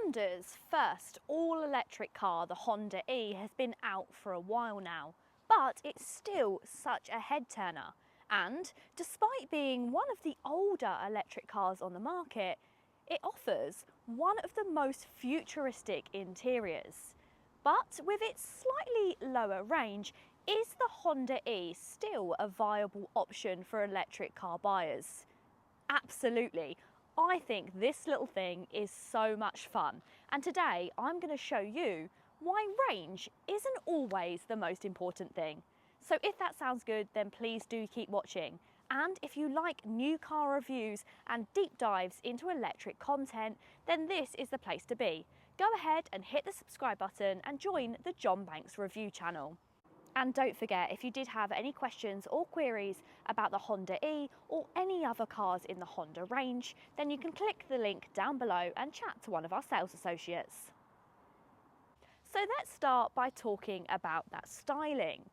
Honda's first all-electric car, the Honda E, has been out for a while now, but it's still such a head-turner. And despite being one of the older electric cars on the market, it offers one of the most futuristic interiors. But with its slightly lower range, is the Honda E still a viable option for electric car buyers? Absolutely. I think this little thing is so much fun, and today I'm going to show you why range isn't always the most important thing. So if that sounds good, then please do keep watching. And if you like new car reviews and deep dives into electric content, then this is the place to be. Go ahead and hit the subscribe button and join the John Banks review channel. And don't forget, if you did have any questions or queries about the Honda E or any other cars in the Honda range, then you can click the link down below and chat to one of our sales associates. So let's start by talking about that styling.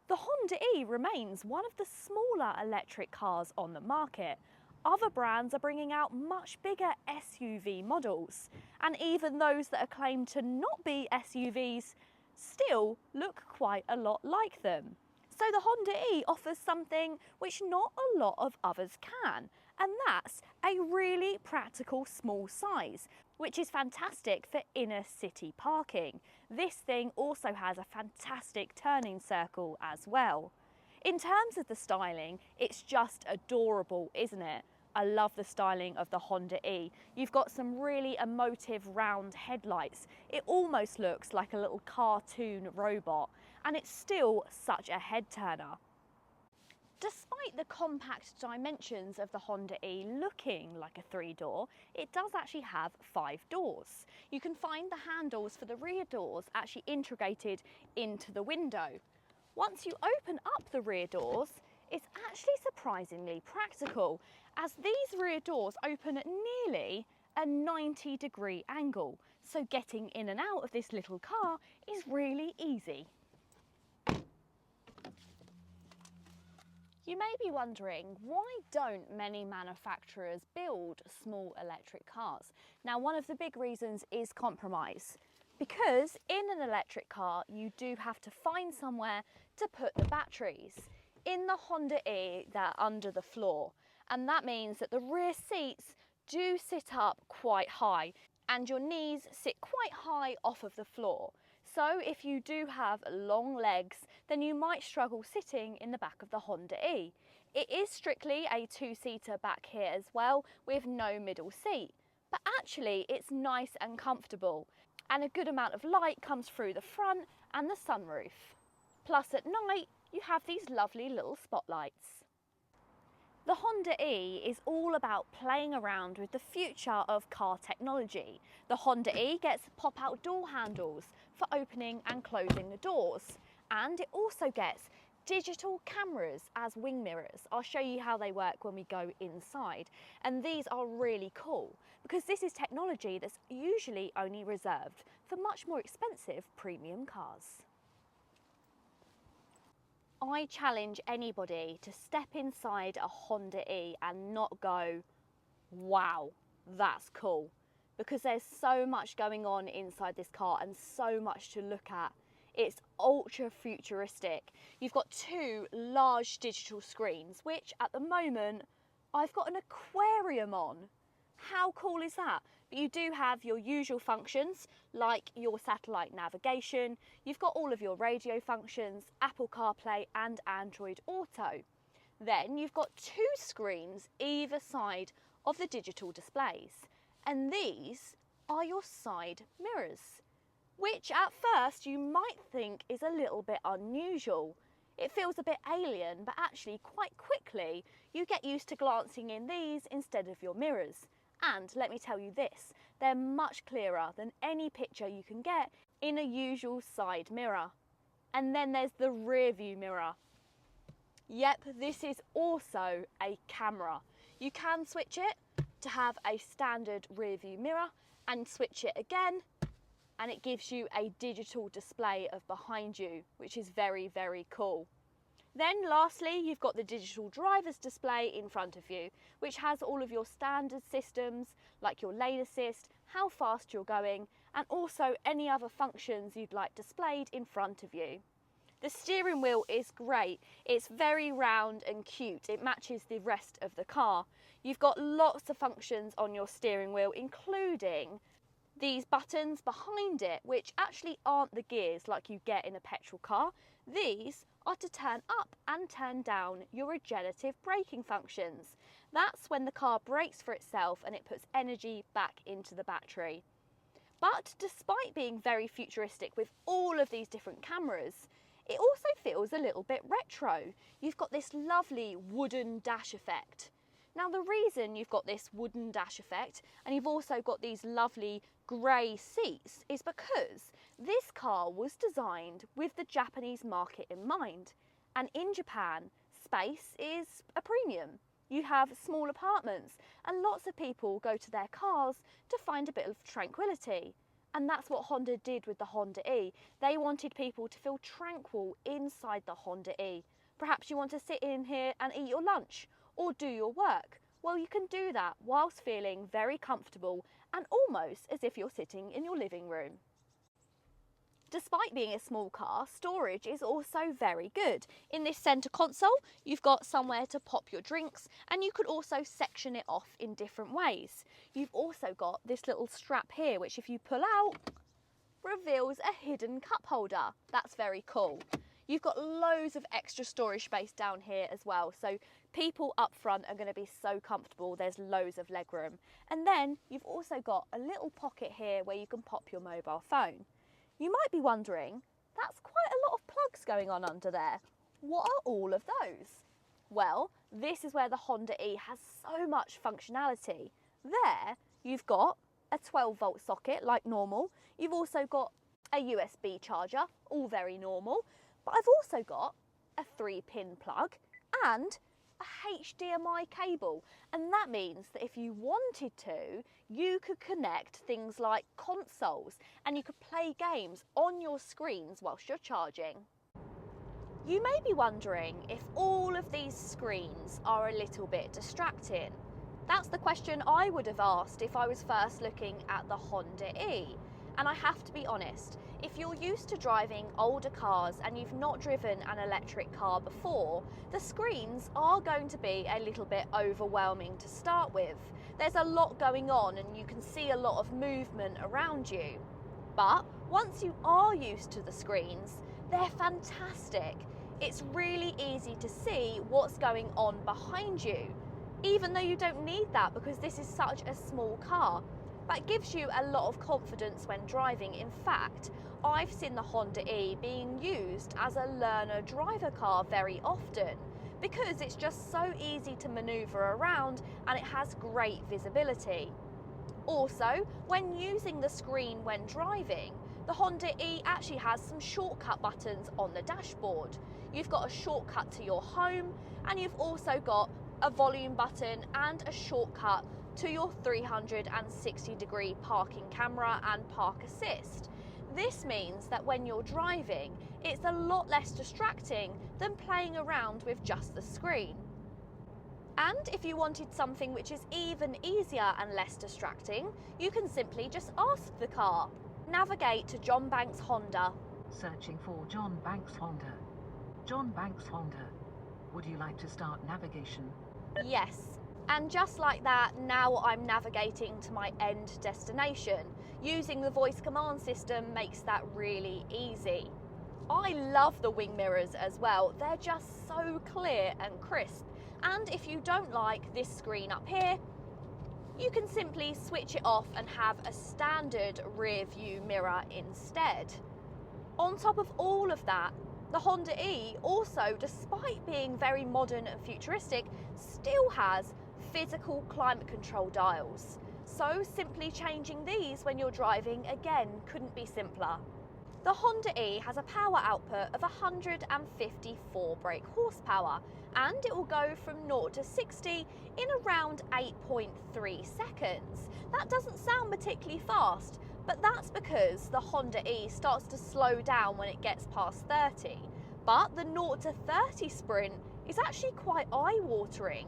The Honda E remains one of the smaller electric cars on the market. Other brands are bringing out much bigger SUV models, and even those that are claimed to not be SUVs still look quite a lot like them. So the Honda E offers something which not a lot of others can, and that's a really practical small size, which is fantastic for inner city parking. This thing also has a fantastic turning circle as well. In terms of the styling, it's just adorable, isn't it? I love the styling of the Honda E. You've got some really emotive round headlights. It almost looks like a little cartoon robot, and it's still such a head turner. Despite the compact dimensions of the Honda E looking like a 3-door, it does actually have 5 doors. You can find the handles for the rear doors actually integrated into the window. Once you open up the rear doors, it's actually surprisingly practical, as these rear doors open at nearly a 90-degree angle, so getting in and out of this little car is really easy. You may be wondering, why don't many manufacturers build small electric cars? Now, one of the big reasons is compromise. Because in an electric car, you do have to find somewhere to put the batteries. In the Honda E, they're under the floor, and that means that the rear seats do sit up quite high, and your knees sit quite high off of the floor. So if you do have long legs, then you might struggle sitting in the back of the Honda E. It is strictly a 2-seater back here as well, with no middle seat. But actually it's nice and comfortable, and a good amount of light comes through the front and the sunroof. Plus at night, you have these lovely little spotlights. The Honda E is all about playing around with the future of car technology. The Honda E gets pop-out door handles for opening and closing the doors, and it also gets digital cameras as wing mirrors. I'll show you how they work when we go inside, and these are really cool because this is technology that's usually only reserved for much more expensive premium cars. I challenge anybody to step inside a Honda E and not go, wow, that's cool. Because there's so much going on inside this car and so much to look at. It's ultra futuristic. You've got 2 large digital screens, which at the moment, I've got an aquarium on. How cool is that? But you do have your usual functions like your satellite navigation. You've got all of your radio functions, Apple CarPlay and Android Auto. Then you've got 2 screens either side of the digital displays, and these are your side mirrors, which at first you might think is a little bit unusual. It feels a bit alien, but actually quite quickly you get used to glancing in these instead of your mirrors. And let me tell you this, they're much clearer than any picture you can get in a usual side mirror. And then there's the rear view mirror. Yep, this is also a camera. You can switch it to have a standard rear view mirror and switch it again, and it gives you a digital display of behind you, which is very, very cool. Then lastly, you've got the digital driver's display in front of you, which has all of your standard systems like your lane assist, how fast you're going, and also any other functions you'd like displayed in front of you. The steering wheel is great. It's very round and cute. It matches the rest of the car. You've got lots of functions on your steering wheel, including these buttons behind it, which actually aren't the gears like you get in a petrol car. These are to turn up and turn down your regenerative braking functions. That's when the car brakes for itself and it puts energy back into the battery. But despite being very futuristic with all of these different cameras, it also feels a little bit retro. You've got this lovely wooden dash effect. Now the reason you've got this wooden dash effect and you've also got these lovely grey seats is because this car was designed with the Japanese market in mind. And in Japan, space is a premium. You have small apartments and lots of people go to their cars to find a bit of tranquility. And that's what Honda did with the Honda E. They wanted people to feel tranquil inside the Honda E. Perhaps you want to sit in here and eat your lunch or do your work. Well, you can do that whilst feeling very comfortable and almost as if you're sitting in your living room. Despite being a small car, storage is also very good. In this centre console, you've got somewhere to pop your drinks and you could also section it off in different ways. You've also got this little strap here, which if you pull out, reveals a hidden cup holder. That's very cool. You've got loads of extra storage space down here as well, so people up front are going to be so comfortable. There's loads of legroom. And then you've also got a little pocket here where you can pop your mobile phone. You might be wondering, that's quite a lot of plugs going on under there. What are all of those? Well, this is where the Honda E has so much functionality. There, you've got a 12-volt socket like normal. You've also got a USB charger, all very normal. But I've also got a 3-pin plug and a HDMI cable, and that means that if you wanted to, you could connect things like consoles and you could play games on your screens whilst you're charging. You may be wondering if all of these screens are a little bit distracting. That's the question I would have asked if I was first looking at the Honda E. And I have to be honest, if you're used to driving older cars and you've not driven an electric car before, the screens are going to be a little bit overwhelming to start with. There's a lot going on and you can see a lot of movement around you. But once you are used to the screens, they're fantastic. It's really easy to see what's going on behind you, even though you don't need that because this is such a small car. That gives you a lot of confidence when driving. In fact, I've seen the Honda E being used as a learner driver car very often because it's just so easy to manoeuvre around and it has great visibility. Also, when using the screen when driving, the Honda E actually has some shortcut buttons on the dashboard. You've got a shortcut to your home and you've also got a volume button and a shortcut to your 360-degree parking camera and park assist. This means that when you're driving, it's a lot less distracting than playing around with just the screen. And if you wanted something which is even easier and less distracting, you can simply just ask the car. Navigate to John Banks Honda. Searching for John Banks Honda. John Banks Honda. Would you like to start navigation? Yes. And just like that, now I'm navigating to my end destination. Using the voice command system makes that really easy. I love the wing mirrors as well. They're just so clear and crisp. And if you don't like this screen up here, you can simply switch it off and have a standard rear view mirror instead. On top of all of that, the Honda E also, despite being very modern and futuristic, still has physical climate control dials. So simply changing these when you're driving, again, couldn't be simpler. The Honda E has a power output of 154 brake horsepower and it will go from 0 to 60 in around 8.3 seconds. That doesn't sound particularly fast, but that's because the Honda E starts to slow down when it gets past 30. But the 0 to 30 sprint is actually quite eye-watering.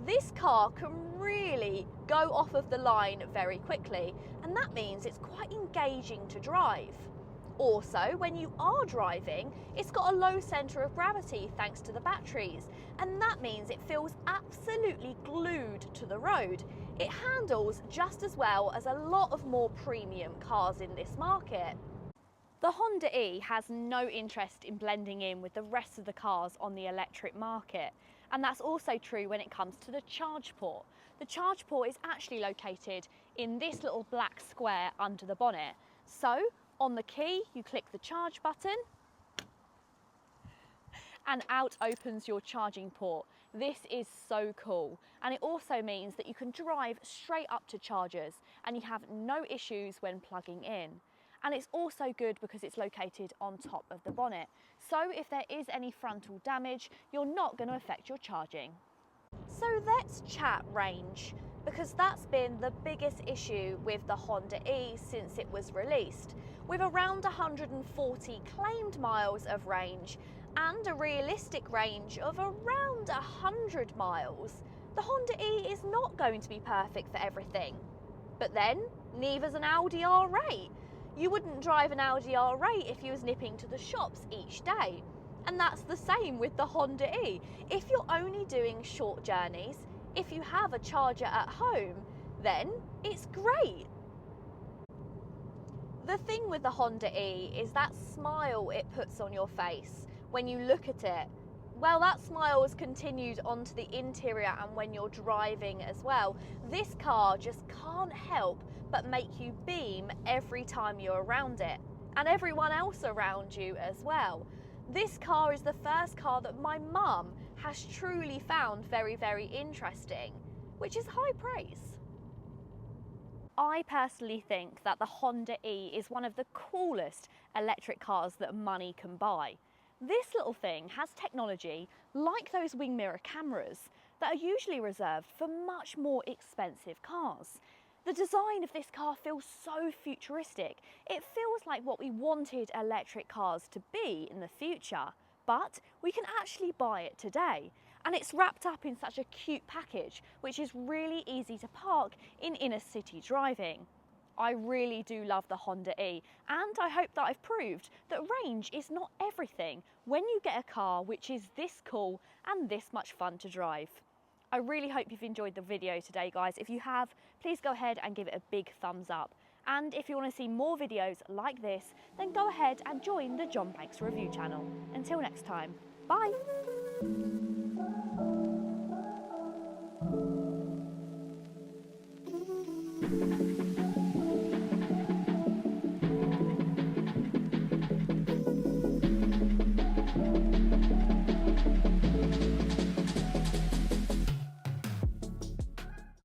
This car can really go off of the line very quickly, and that means it's quite engaging to drive. Also, when you are driving, it's got a low centre of gravity thanks to the batteries, and that means it feels absolutely glued to the road. It handles just as well as a lot of more premium cars in this market. The Honda E has no interest in blending in with the rest of the cars on the electric market, and that's also true when it comes to the charge port. The charge port is actually located in this little black square under the bonnet. So on the key, you click the charge button and out opens your charging port. This is so cool, and it also means that you can drive straight up to chargers and you have no issues when plugging in. And it's also good because it's located on top of the bonnet. So if there is any frontal damage, you're not going to affect your charging. So let's chat range, because that's been the biggest issue with the Honda E since it was released. With around 140 claimed miles of range and a realistic range of around 100 miles, the Honda E is not going to be perfect for everything. But then, neither's an Audi R8. You wouldn't drive an Audi R8 if you was nipping to the shops each day. And that's the same with the Honda E. If you're only doing short journeys, if you have a charger at home, then it's great. The thing with the Honda E is that smile it puts on your face when you look at it. Well, that smile has continued onto the interior and when you're driving as well. This car just can't help but make you beam every time you're around it, and everyone else around you as well. This car is the first car that my mum has truly found very, very interesting, which is high praise. I personally think that the Honda E is one of the coolest electric cars that money can buy. This little thing has technology like those wing mirror cameras that are usually reserved for much more expensive cars. The design of this car feels so futuristic. It feels like what we wanted electric cars to be in the future, but we can actually buy it today. And it's wrapped up in such a cute package, which is really easy to park in inner city driving. I really do love the Honda E, and I hope that I've proved that range is not everything when you get a car which is this cool and this much fun to drive. I really hope you've enjoyed the video today, guys. If you have, please go ahead and give it a big thumbs up. And if you want to see more videos like this, then go ahead and join the John Banks Review channel. Until next time, bye!